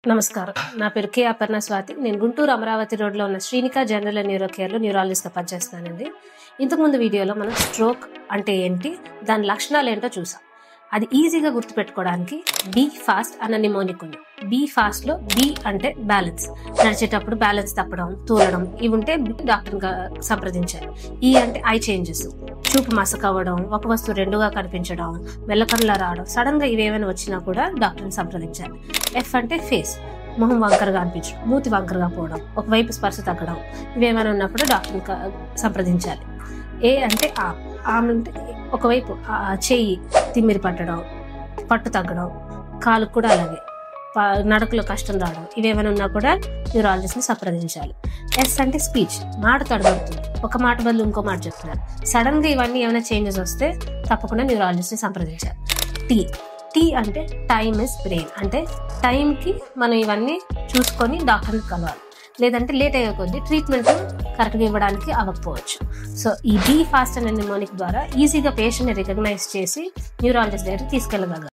నమస్కారం. నా పేరు కే అపర్ణ స్వాతి. నేను గుంటూరు అమరావతి రోడ్లో ఉన్న శ్రీనిక జనరల్ న్యూరో కేర్లో న్యూరాలజిస్ట్గా పనిచేస్తున్నానండి. ఇంతకుముందు వీడియోలో మనం స్ట్రోక్ అంటే ఏంటి, దాని లక్షణాలు ఏంటో చూసాం. అది ఈజీగా గుర్తుపెట్టుకోవడానికి బీ ఫాస్ట్ అన్న నిమోనిక్ ఉంది. బీ ఫాస్ట్ లో బీ అంటే బ్యాలెన్స్, నడిచేటప్పుడు బ్యాలెన్స్ తప్పడం, తూలడం, ఇవి ఉంటే డాక్టర్ సంప్రదించాలి. ఈ అంటే ఐ చేంజెస్, చూపు మసక అవ్వడం, ఒక వస్తువు రెండుగా కనిపించడం, మెల్లకన్నులా రావడం, సడన్ గా ఇవేమైనా వచ్చినా కూడా డాక్టర్ని సంప్రదించాలి. ఎఫ్ అంటే ఫేస్, మొహం వంకరగా అనిపించడం, మూతి వంకరగా పోవడం, ఒకవైపు స్పర్శ తగ్గడం, ఇవేమైనా ఉన్నప్పుడు డాక్టర్ని సంప్రదించాలి. ఏ అంటే ఆమ్ అంటే ఒకవైపు చెయ్యి తిమ్మిరి పట్టడం, పట్టు తగ్గడం, కాలు కూడా అలాగే, నడకలో కష్టం రావడం, ఇవేమైనా ఉన్నా కూడా న్యూరాలజిస్ట్ని సంప్రదించాలి. ఎస్ అంటే స్పీచ్, మాట తడబడుతుంది, ఒక మాట బదులు ఇంకో మాట చెప్తున్నారు. సడన్ గా ఇవన్నీ ఏమైనా చేంజెస్ వస్తే తప్పకుండా న్యూరాలజిస్ట్ని సంప్రదించాలి. టీ అంటే టైమ్ ఇస్ బ్రెయిన్, అంటే టైంకి మనం ఇవన్నీ చూసుకొని డాక్టర్ని కలవాలి. లేదంటే లేట్ అయ్యే కొద్దీ ట్రీట్మెంట్ కరెక్ట్గా ఇవ్వడానికి అవ్వకపోవచ్చు. సో ఈ బీ ఫాస్ట్ అనే నిమోనిక్ ద్వారా ఈజీగా పేషెంట్ని రికగ్నైజ్ చేసి న్యూరాలజిస్ట్ దగ్గర తీసుకెళ్ళగలరు.